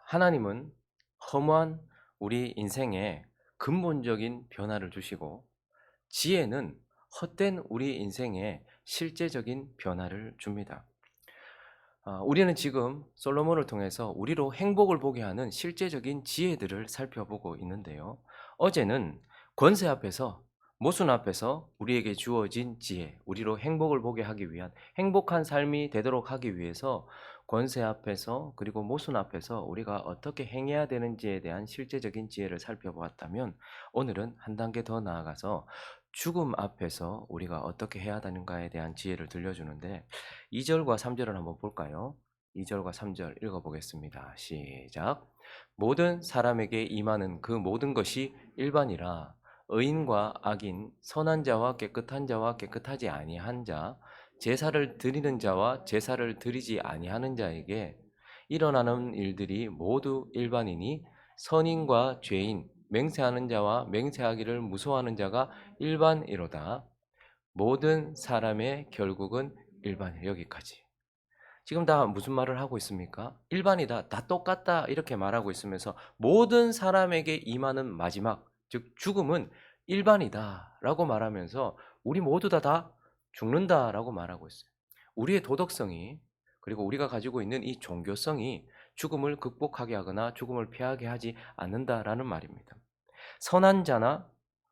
하나님은 허무한 우리 인생에 근본적인 변화를 주시고 지혜는 헛된 우리 인생에 실제적인 변화를 줍니다. 우리는 지금 솔로몬을 통해서 우리로 행복을 보게 하는 실제적인 지혜들을 살펴보고 있는데요. 어제는 권세 앞에서 모순 앞에서 우리에게 주어진 지혜, 우리로 행복을 보게 하기 위한 행복한 삶이 되도록 하기 위해서 권세 앞에서 그리고 모순 앞에서 우리가 어떻게 행해야 되는지에 대한 실제적인 지혜를 살펴보았다면, 오늘은 한 단계 더 나아가서 죽음 앞에서 우리가 어떻게 해야 되는가에 대한 지혜를 들려주는데, 2절과 3절을 한번 볼까요? 2절과 3절 읽어보겠습니다. 시작. 모든 사람에게 임하는 그 모든 것이 일반이라. 의인과 악인, 선한 자와 깨끗한 자와 깨끗하지 아니한 자, 제사를 드리는 자와 제사를 드리지 아니하는 자에게 일어나는 일들이 모두 일반이니, 선인과 죄인, 맹세하는 자와 맹세하기를 무서워하는 자가 일반이로다. 모든 사람의 결국은 일반이에요. 여기까지. 지금 다 무슨 말을 하고 있습니까? 일반이다, 다 똑같다, 이렇게 말하고 있으면서 모든 사람에게 임하는 마지막, 즉 죽음은 일반이다 라고 말하면서 우리 모두 다 죽는다 라고 말하고 있어요. 우리의 도덕성이, 그리고 우리가 가지고 있는 이 종교성이 죽음을 극복하게 하거나 죽음을 피하게 하지 않는다라는 말입니다. 선한 자나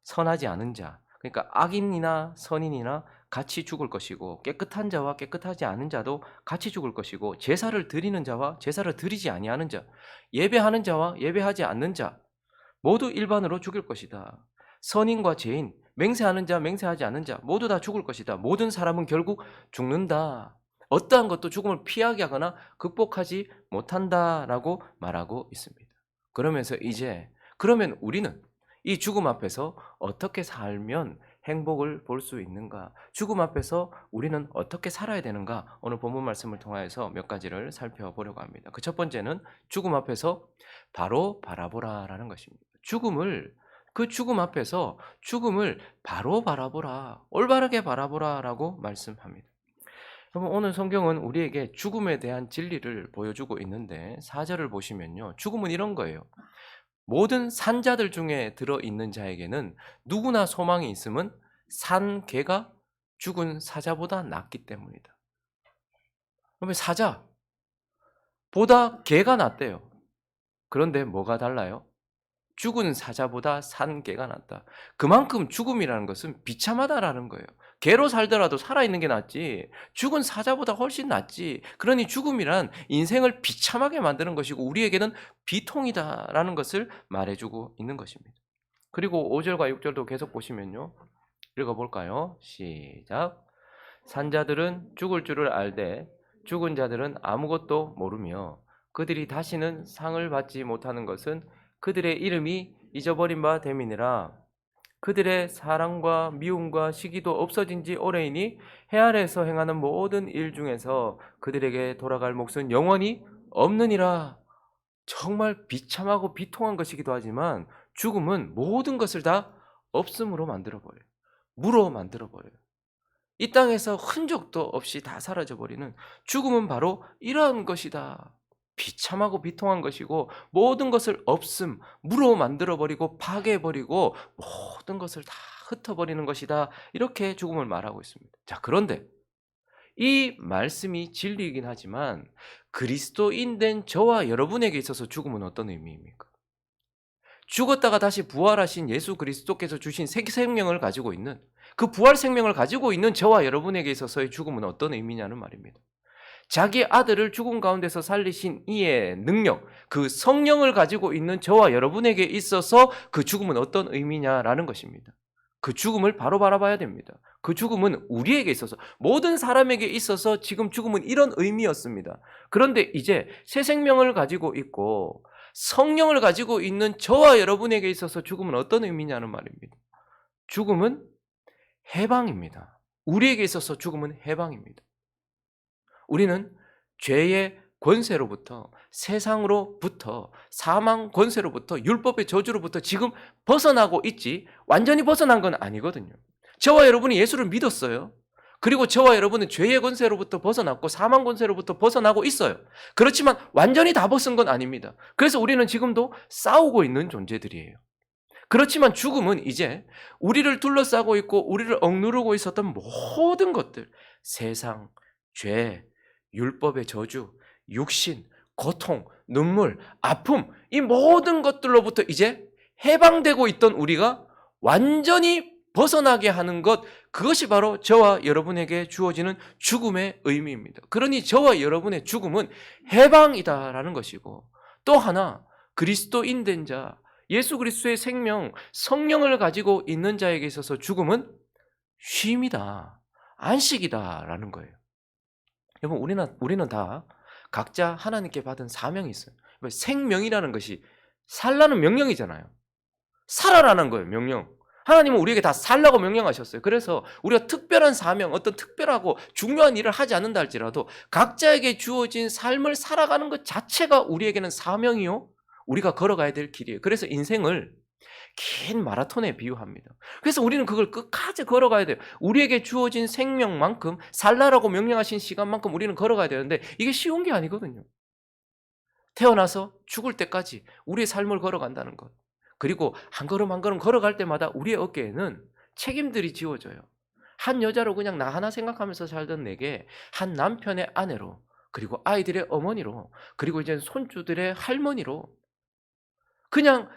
선하지 않은 자, 그러니까 악인이나 선인이나 같이 죽을 것이고, 깨끗한 자와 깨끗하지 않은 자도 같이 죽을 것이고, 제사를 드리는 자와 제사를 드리지 아니하는 자, 예배하는 자와 예배하지 않는 자 모두 일반으로 죽일 것이다. 선인과 죄인, 맹세하는 자, 맹세하지 않는 자 모두 다 죽을 것이다. 모든 사람은 결국 죽는다. 어떠한 것도 죽음을 피하게 하거나 극복하지 못한다라고 말하고 있습니다. 그러면서 이제, 그러면 우리는 이 죽음 앞에서 어떻게 살면 행복을 볼 수 있는가? 죽음 앞에서 우리는 어떻게 살아야 되는가? 오늘 본문 말씀을 통하여서 몇 가지를 살펴보려고 합니다. 그 첫 번째는 죽음 앞에서 바로 바라보라라는 것입니다. 그 죽음 앞에서 죽음을 바로 바라보라, 올바르게 바라보라라고 말씀합니다. 그럼 오늘 성경은 우리에게 죽음에 대한 진리를 보여주고 있는데, 4절을 보시면요, 죽음은 이런 거예요. 모든 산자들 중에 들어있는 자에게는 누구나 소망이 있음은 산 개가 죽은 사자보다 낫기 때문이다. 그러면 사자보다 개가 낫대요. 그런데 뭐가 달라요? 죽은 사자보다 산 개가 낫다. 그만큼 죽음이라는 것은 비참하다라는 거예요. 개로 살더라도 살아있는 게 낫지, 죽은 사자보다 훨씬 낫지. 그러니 죽음이란 인생을 비참하게 만드는 것이고 우리에게는 비통이다라는 것을 말해주고 있는 것입니다. 그리고 5절과 6절도 계속 보시면요, 읽어볼까요? 시작. 산자들은 죽을 줄을 알되 죽은 자들은 아무것도 모르며 그들이 다시는 상을 받지 못하는 것은 그들의 이름이 잊어버린 바 됨이니라. 그들의 사랑과 미움과 시기도 없어진 지 오래이니 해 아래에서 행하는 모든 일 중에서 그들에게 돌아갈 몫은 영원히 없느니라. 정말 비참하고 비통한 것이기도 하지만 죽음은 모든 것을 다 없음으로 만들어버려요. 무로 만들어버려요. 이 땅에서 흔적도 없이 다 사라져버리는 죽음은 바로 이러한 것이다. 비참하고 비통한 것이고 모든 것을 없음, 무로 만들어버리고 파괴해버리고 모든 것을 다 흩어버리는 것이다. 이렇게 죽음을 말하고 있습니다. 자, 그런데 이 말씀이 진리이긴 하지만 그리스도인 된 저와 여러분에게 있어서 죽음은 어떤 의미입니까? 죽었다가 다시 부활하신 예수 그리스도께서 주신 새 생명을 가지고 있는, 그 부활 생명을 가지고 있는 저와 여러분에게 있어서의 죽음은 어떤 의미냐는 말입니다. 자기 아들을 죽음 가운데서 살리신 이의 능력, 그 성령을 가지고 있는 저와 여러분에게 있어서 그 죽음은 어떤 의미냐라는 것입니다. 그 죽음을 바로 바라봐야 됩니다. 그 죽음은 우리에게 있어서, 모든 사람에게 있어서 지금 죽음은 이런 의미였습니다. 그런데 이제 새 생명을 가지고 있고 성령을 가지고 있는 저와 여러분에게 있어서 죽음은 어떤 의미냐는 말입니다. 죽음은 해방입니다. 우리에게 있어서 죽음은 해방입니다. 우리는 죄의 권세로부터, 세상으로부터, 사망 권세로부터, 율법의 저주로부터 지금 벗어나고 있지, 완전히 벗어난 건 아니거든요. 저와 여러분이 예수를 믿었어요. 그리고 저와 여러분은 죄의 권세로부터 벗어났고 사망 권세로부터 벗어나고 있어요. 그렇지만 완전히 다 벗은 건 아닙니다. 그래서 우리는 지금도 싸우고 있는 존재들이에요. 그렇지만 죽음은 이제 우리를 둘러싸고 있고 우리를 억누르고 있었던 모든 것들, 세상, 죄, 율법의 저주, 육신, 고통, 눈물, 아픔, 이 모든 것들로부터 이제 해방되고 있던 우리가 완전히 벗어나게 하는 것, 그것이 바로 저와 여러분에게 주어지는 죽음의 의미입니다. 그러니 저와 여러분의 죽음은 해방이다라는 것이고, 또 하나 그리스도인 된 자, 예수 그리스도의 생명, 성령을 가지고 있는 자에게 있어서 죽음은 쉼이다, 안식이다라는 거예요. 여러분, 우리는 다 각자 하나님께 받은 사명이 있어요. 생명이라는 것이 살라는 명령이잖아요. 살아라는 거예요, 명령. 하나님은 우리에게 다 살라고 명령하셨어요. 그래서 우리가 특별한 사명, 어떤 특별하고 중요한 일을 하지 않는다 할지라도 각자에게 주어진 삶을 살아가는 것 자체가 우리에게는 사명이요, 우리가 걸어가야 될 길이에요. 그래서 인생을 긴 마라톤에 비유합니다. 그래서 우리는 그걸 끝까지 걸어가야 돼요. 우리에게 주어진 생명만큼, 살라라고 명령하신 시간만큼 우리는 걸어가야 되는데 이게 쉬운 게 아니거든요. 태어나서 죽을 때까지 우리의 삶을 걸어간다는 것. 그리고 한 걸음 한 걸음 걸어갈 때마다 우리의 어깨에는 책임들이 지워져요. 한 여자로 그냥 나 하나 생각하면서 살던 내게 한 남편의 아내로, 그리고 아이들의 어머니로, 그리고 이제 손주들의 할머니로, 그냥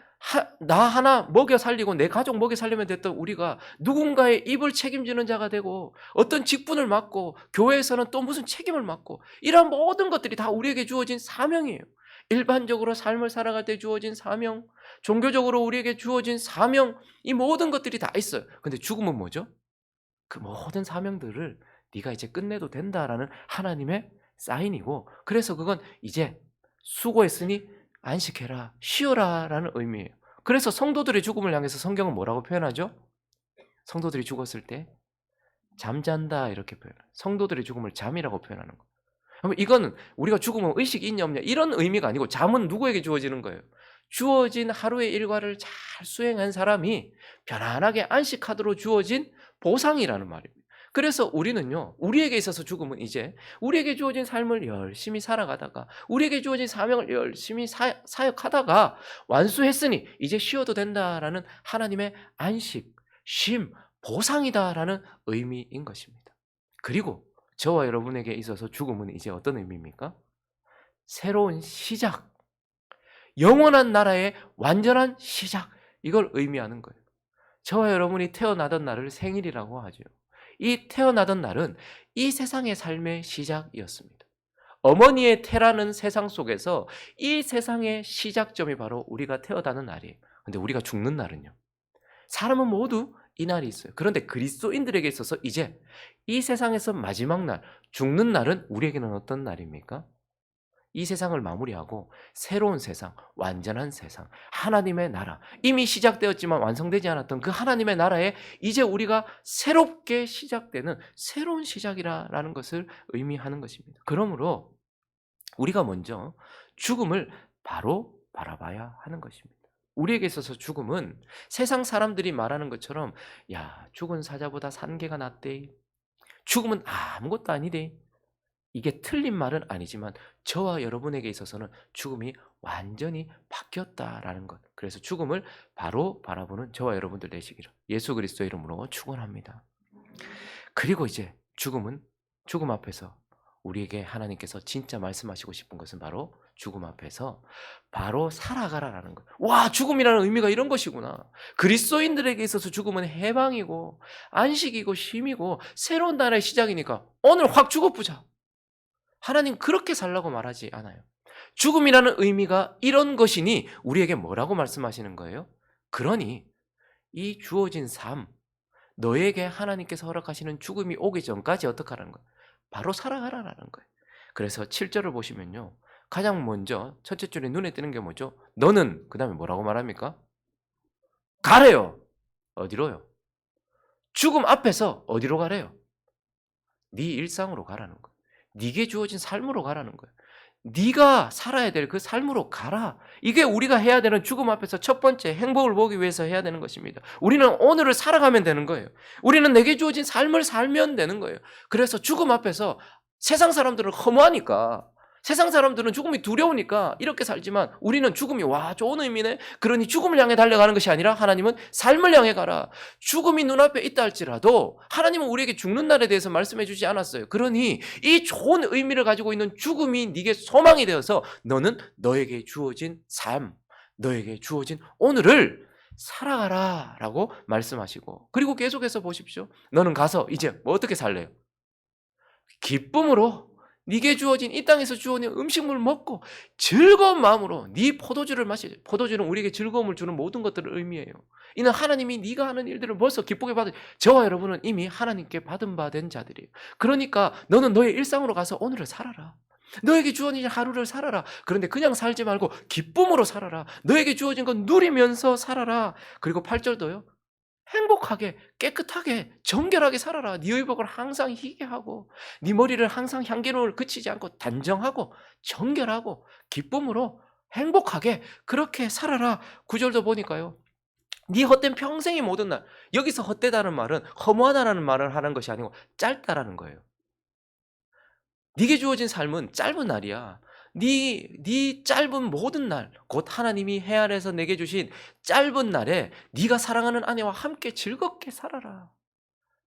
나 하나 먹여 살리고 내 가족 먹여 살리면 됐던 우리가 누군가의 입을 책임지는 자가 되고 어떤 직분을 맡고 교회에서는 또 무슨 책임을 맡고, 이런 모든 것들이 다 우리에게 주어진 사명이에요. 일반적으로 삶을 살아갈 때 주어진 사명, 종교적으로 우리에게 주어진 사명, 이 모든 것들이 다 있어요. 근데 죽음은 뭐죠? 그 모든 사명들을 네가 이제 끝내도 된다라는 하나님의 사인이고, 그래서 그건 이제 수고했으니 안식해라, 쉬어라라는 의미예요. 그래서 성도들의 죽음을 향해서 성경은 뭐라고 표현하죠? 성도들이 죽었을 때 잠잔다 이렇게 표현해요. 성도들의 죽음을 잠이라고 표현하는 거예요. 그럼 이거는 우리가 죽으면 의식이 있냐 없냐 이런 의미가 아니고, 잠은 누구에게 주어지는 거예요? 주어진 하루의 일과를 잘 수행한 사람이 편안하게 안식하도록 주어진 보상이라는 말입니다. 그래서 우리는요, 우리에게 있어서 죽음은 이제 우리에게 주어진 삶을 열심히 살아가다가 우리에게 주어진 사명을 열심히 사역하다가 완수했으니 이제 쉬어도 된다라는 하나님의 안식, 쉼, 보상이다라는 의미인 것입니다. 그리고 저와 여러분에게 있어서 죽음은 이제 어떤 의미입니까? 새로운 시작, 영원한 나라의 완전한 시작, 이걸 의미하는 거예요. 저와 여러분이 태어나던 날을 생일이라고 하죠. 이 태어나던 날은 이 세상의 삶의 시작이었습니다. 어머니의 태라는 세상 속에서 이 세상의 시작점이 바로 우리가 태어나는 날이에요. 근데 우리가 죽는 날은요, 사람은 모두 이 날이 있어요. 그런데 그리스도인들에게 있어서 이제 이 세상에서 마지막 날, 죽는 날은 우리에게는 어떤 날입니까? 이 세상을 마무리하고 새로운 세상, 완전한 세상, 하나님의 나라, 이미 시작되었지만 완성되지 않았던 그 하나님의 나라에 이제 우리가 새롭게 시작되는 새로운 시작이라는 것을 의미하는 것입니다. 그러므로 우리가 먼저 죽음을 바로 바라봐야 하는 것입니다. 우리에게 있어서 죽음은 세상 사람들이 말하는 것처럼 야, 죽은 사자보다 산 개가 낫대, 죽음은 아무것도 아니대, 이게 틀린 말은 아니지만 저와 여러분에게 있어서는 죽음이 완전히 바뀌었다라는 것. 그래서 죽음을 바로 바라보는 저와 여러분들 되시기를 예수 그리스도의 이름으로 축원합니다. 그리고 이제 죽음 앞에서 우리에게 하나님께서 진짜 말씀하시고 싶은 것은 바로 죽음 앞에서 바로 살아가라라는 것. 와, 죽음이라는 의미가 이런 것이구나. 그리스도인들에게 있어서 죽음은 해방이고 안식이고 쉼이고 새로운 나라의 시작이니까 오늘 확 죽어보자. 하나님 그렇게 살라고 말하지 않아요. 죽음이라는 의미가 이런 것이니 우리에게 뭐라고 말씀하시는 거예요? 그러니 이 주어진 삶, 너에게 하나님께서 허락하시는 죽음이 오기 전까지 어떻게 하라는 거예요? 바로 살아가라라는 거예요. 그래서 7절을 보시면요, 가장 먼저 첫째 줄에 눈에 띄는 게 뭐죠? 너는, 그 다음에 뭐라고 말합니까? 가래요. 어디로요? 죽음 앞에서 어디로 가래요? 네 일상으로 가라는 거예요. 네게 주어진 삶으로 가라는 거예요. 네가 살아야 될 그 삶으로 가라. 이게 우리가 해야 되는 죽음 앞에서 첫 번째 행복을 보기 위해서 해야 되는 것입니다. 우리는 오늘을 살아가면 되는 거예요. 우리는 내게 주어진 삶을 살면 되는 거예요. 그래서 죽음 앞에서 세상 사람들은 허무하니까, 세상 사람들은 죽음이 두려우니까 이렇게 살지만 우리는 죽음이 와 좋은 의미네. 그러니 죽음을 향해 달려가는 것이 아니라 하나님은 삶을 향해 가라. 죽음이 눈앞에 있다 할지라도 하나님은 우리에게 죽는 날에 대해서 말씀해 주지 않았어요. 그러니 이 좋은 의미를 가지고 있는 죽음이 네게 소망이 되어서 너는 너에게 주어진 삶, 너에게 주어진 오늘을 살아가라 라고 말씀하시고, 그리고 계속해서 보십시오. 너는 가서 이제 뭐 어떻게 살래요? 기쁨으로 네게 주어진 이 땅에서 주어진 음식물 먹고 즐거운 마음으로 네 포도주를 마시자. 포도주는 우리에게 즐거움을 주는 모든 것들을 의미해요. 이는 하나님이 네가 하는 일들을 벌써 기쁘게 받으. 저와 여러분은 이미 하나님께 받은 바 된 자들이에요. 그러니까 너는 너의 일상으로 가서 오늘을 살아라. 너에게 주어진 하루를 살아라. 그런데 그냥 살지 말고 기쁨으로 살아라. 너에게 주어진 건 누리면서 살아라. 그리고 8절도요. 행복하게 깨끗하게 정결하게 살아라. 네 의복을 항상 희게 하고 네 머리를 항상 향기로움을 그치지 않고 단정하고 정결하고 기쁨으로 행복하게 그렇게 살아라. 9절도 보니까요. 네 헛된 평생이 모든 날. 여기서 헛되다는 말은 허무하다라는 말을 하는 것이 아니고 짧다라는 거예요. 네게 주어진 삶은 짧은 날이야. 네 짧은 모든 날, 곧 하나님이 해 아래에서 내게 주신 짧은 날에 네가 사랑하는 아내와 함께 즐겁게 살아라.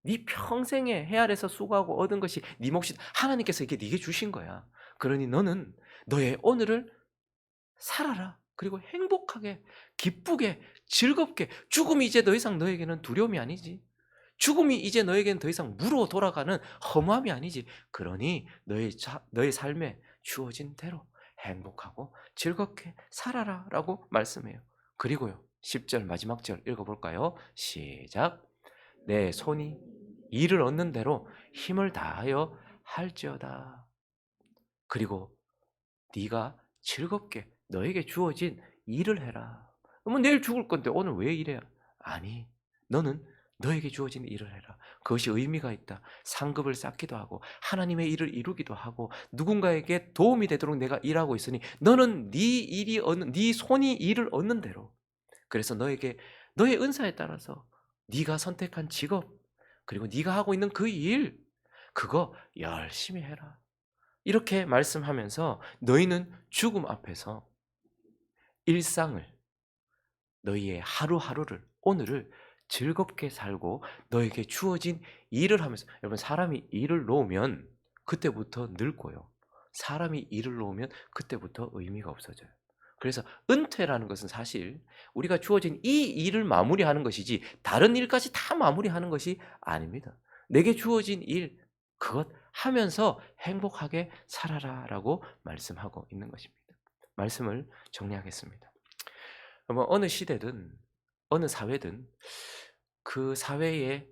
네 평생에 해 아래에서 수고하고 얻은 것이 네 몫이 하나님께서 이게 네게 주신 거야. 그러니 너는 너의 오늘을 살아라. 그리고 행복하게, 기쁘게, 즐겁게. 죽음이 이제 더 이상 너에게는 두려움이 아니지. 죽음이 이제 너에게는 더 이상 무로 돌아가는 허무함이 아니지. 그러니 너의 삶에 주어진 대로 행복하고 즐겁게 살아라 라고 말씀해요. 그리고요. 10절 마지막 절 읽어볼까요? 시작. 내 손이 일을 얻는 대로 힘을 다하여 할지어다. 그리고 네가 즐겁게 너에게 주어진 일을 해라. 그러면 내일 죽을 건데 오늘 왜 일해? 아니, 너는 너에게 주어진 일을 해라. 그것이 의미가 있다. 상급을 쌓기도 하고 하나님의 일을 이루기도 하고 누군가에게 도움이 되도록 내가 일하고 있으니 너는 네 손이 일을 얻는 대로. 그래서 너에게 너의 은사에 따라서 네가 선택한 직업 그리고 네가 하고 있는 그 일 그거 열심히 해라. 이렇게 말씀하면서 너희는 죽음 앞에서 일상을 너희의 하루하루를 오늘을 즐겁게 살고 너에게 주어진 일을 하면서 여러분 사람이 일을 놓으면 그때부터 늙고요. 사람이 일을 놓으면 그때부터 의미가 없어져요. 그래서 은퇴라는 것은 사실 우리가 주어진 이 일을 마무리하는 것이지 다른 일까지 다 마무리하는 것이 아닙니다. 내게 주어진 일 그것 하면서 행복하게 살아라라고 말씀하고 있는 것입니다. 말씀을 정리하겠습니다. 뭐 어느 시대든 어느 사회든 그 사회에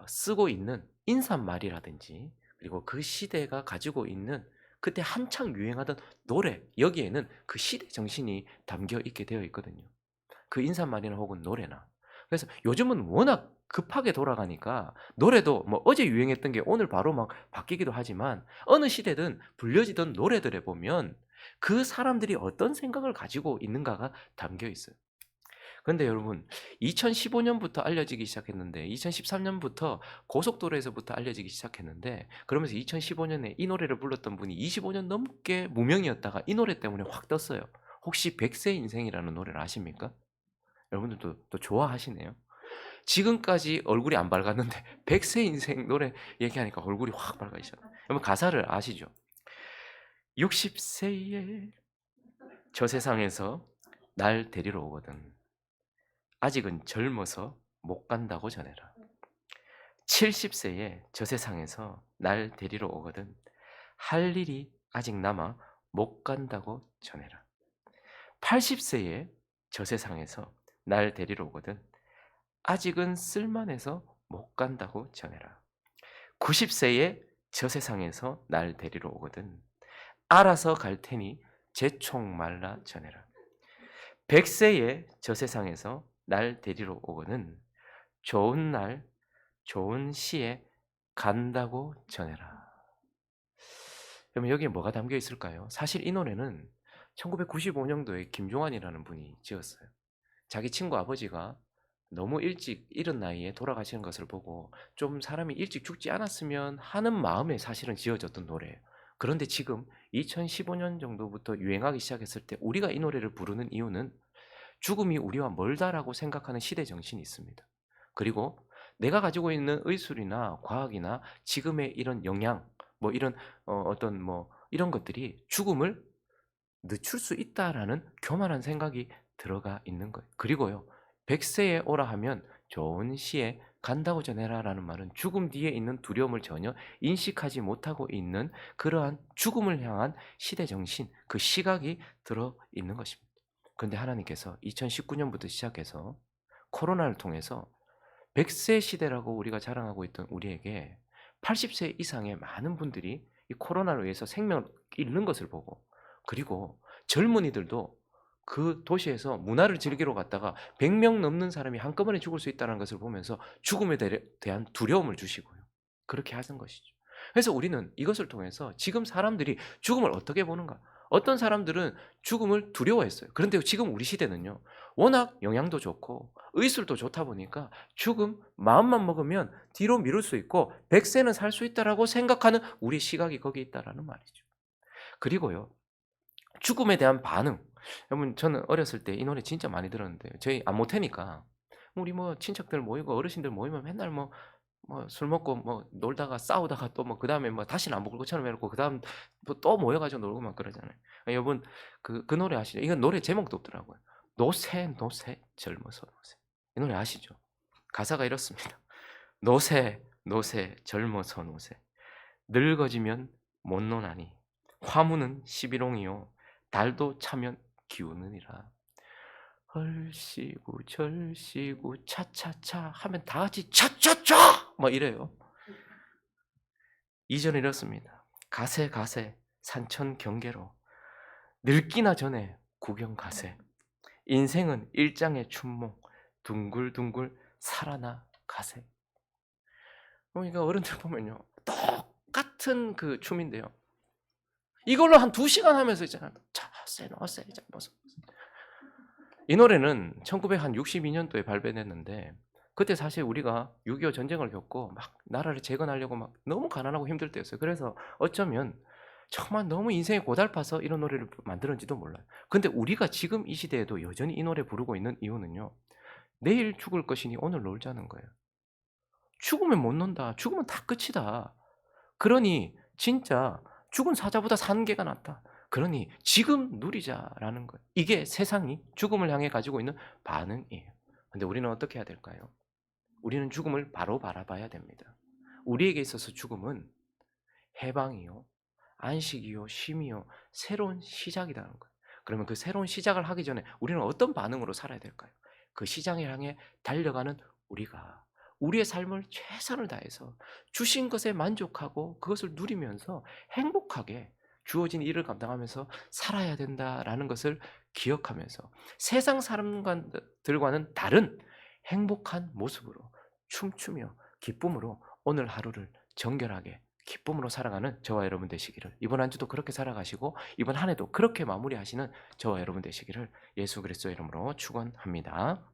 쓰고 있는 인사말이라든지 그리고 그 시대가 가지고 있는 그때 한창 유행하던 노래 여기에는 그 시대 정신이 담겨 있게 되어 있거든요. 그 인사말이나 혹은 노래나. 그래서 요즘은 워낙 급하게 돌아가니까 노래도 뭐 어제 유행했던 게 오늘 바로 막 바뀌기도 하지만 어느 시대든 불려지던 노래들에 보면 그 사람들이 어떤 생각을 가지고 있는가가 담겨 있어요. 그런데 여러분 2015년부터 알려지기 시작했는데 2013년부터 고속도로에서부터 알려지기 시작했는데 그러면서 2015년에 이 노래를 불렀던 분이 25년 넘게 무명이었다가 이 노래 때문에 확 떴어요. 혹시 백세 인생이라는 노래를 아십니까? 여러분들도 또 좋아하시네요. 지금까지 얼굴이 안 밝았는데 백세 인생 노래 얘기하니까 얼굴이 확 밝아지셨어요. 여러분 가사를 아시죠? 60세에 저 세상에서 날 데리러 오거든. 아직은 젊어서 못 간다고 전해라. 70세에 저 세상에서 날 데리러 오거든. 할 일이 아직 남아 못 간다고 전해라. 80세에 저 세상에서 날 데리러 오거든. 아직은 쓸만해서 못 간다고 전해라. 90세에 저 세상에서 날 데리러 오거든. 알아서 갈 테니 재총 말라 전해라. 100세에 저 세상에서 날 데리러 오거든. 좋은 날, 좋은 시에 간다고 전해라. 그러면 여기에 뭐가 담겨 있을까요? 사실 이 노래는 1995년도에 김종환이라는 분이 지었어요. 자기 친구 아버지가 너무 일찍 이른 나이에 돌아가시는 것을 보고 좀 사람이 일찍 죽지 않았으면 하는 마음에 사실은 지어졌던 노래예요. 그런데 지금 2015년 정도부터 유행하기 시작했을 때 우리가 이 노래를 부르는 이유는 죽음이 우리와 멀다라고 생각하는 시대 정신이 있습니다. 그리고 내가 가지고 있는 의술이나 과학이나 지금의 이런 영향, 뭐 이런 어떤 뭐 이런 것들이 죽음을 늦출 수 있다라는 교만한 생각이 들어가 있는 거예요. 그리고요. 100세에 오라 하면 좋은 시에 간다고 전해라라는 말은 죽음 뒤에 있는 두려움을 전혀 인식하지 못하고 있는 그러한 죽음을 향한 시대 정신, 그 시각이 들어 있는 것입니다. 그런데 하나님께서 2019년부터 시작해서 코로나를 통해서 100세 시대라고 우리가 자랑하고 있던 우리에게 80세 이상의 많은 분들이 이 코로나로 인해서 생명을 잃는 것을 보고, 그리고 젊은이들도 그 도시에서 문화를 즐기러 갔다가 100명 넘는 사람이 한꺼번에 죽을 수 있다는 것을 보면서 죽음에 대한 두려움을 주시고요. 그렇게 하신 것이죠. 그래서 우리는 이것을 통해서 지금 사람들이 죽음을 어떻게 보는가? 어떤 사람들은 죽음을 두려워했어요. 그런데 지금 우리 시대는요. 워낙 영양도 좋고 의술도 좋다 보니까 죽음 마음만 먹으면 뒤로 미룰 수 있고 100세는 살 수 있다라고 생각하는 우리 시각이 거기 있다라는 말이죠. 그리고요. 죽음에 대한 반응. 여러분 저는 어렸을 때 이 노래 진짜 많이 들었는데 저희 안 못하니까 우리 뭐 친척들 모이고 어르신들 모이면 맨날 뭐 술 먹고 뭐 놀다가 싸우다가 또 뭐 그다음에 뭐 다시는 안 볼 것처럼 해 놓고 그다음 뭐 또 모여 가지고 놀고 막 그러잖아요. 여러분 그 노래 아시죠? 이건 노래 제목도 없더라고요. 노새 노새 젊어서 노새. 이 노래 아시죠? 가사가 이렇습니다. 노새 노새 젊어서 노새 늙어지면 못 노나니 화무는 시비롱이요 달도 차면 기우느니라. 헐시구 절시구 차차차 하면 다 같이 차차차 막 이래요. 2절 이렇습니다. 가세 가세 산천 경계로 늙기나 전에 구경 가세. 인생은 일장의 춘몽 둥글둥글 살아나 가세. 그러니까 어른들 보면요. 똑같은 그 춤인데요. 이걸로 한 2시간 하면서 있잖아요. 차세 노세 젊어서. 이 노래는 1962년도에 발매됐는데 그때 사실 우리가 6.25 전쟁을 겪고 막 나라를 재건하려고 막 너무 가난하고 힘들 때였어요. 그래서 어쩌면 정말 너무 인생이 고달파서 이런 노래를 만들었는지도 몰라요. 근데 우리가 지금 이 시대에도 여전히 이 노래 부르고 있는 이유는요. 내일 죽을 것이니 오늘 놀자는 거예요. 죽으면 못 논다. 죽으면 다 끝이다. 그러니 진짜 죽은 사자보다 사는 게가 낫다. 그러니 지금 누리자라는 거예요. 이게 세상이 죽음을 향해 가지고 있는 반응이에요. 근데 우리는 어떻게 해야 될까요? 우리는 죽음을 바로 바라봐야 됩니다. 우리에게 있어서 죽음은 해방이요, 안식이요, 쉼이요, 새로운 시작이라는 거예요. 그러면 그 새로운 시작을 하기 전에 우리는 어떤 반응으로 살아야 될까요? 그 시장을 향해 달려가는 우리가 우리의 삶을 최선을 다해서 주신 것에 만족하고 그것을 누리면서 행복하게 주어진 일을 감당하면서 살아야 된다라는 것을 기억하면서 세상 사람들과는 다른 행복한 모습으로 춤추며 기쁨으로 오늘 하루를 정결하게 기쁨으로 살아가는 저와 여러분 되시기를, 이번 한 주도 그렇게 살아가시고 이번 한 해도 그렇게 마무리하시는 저와 여러분 되시기를 예수 그리스도의 이름으로 축원합니다.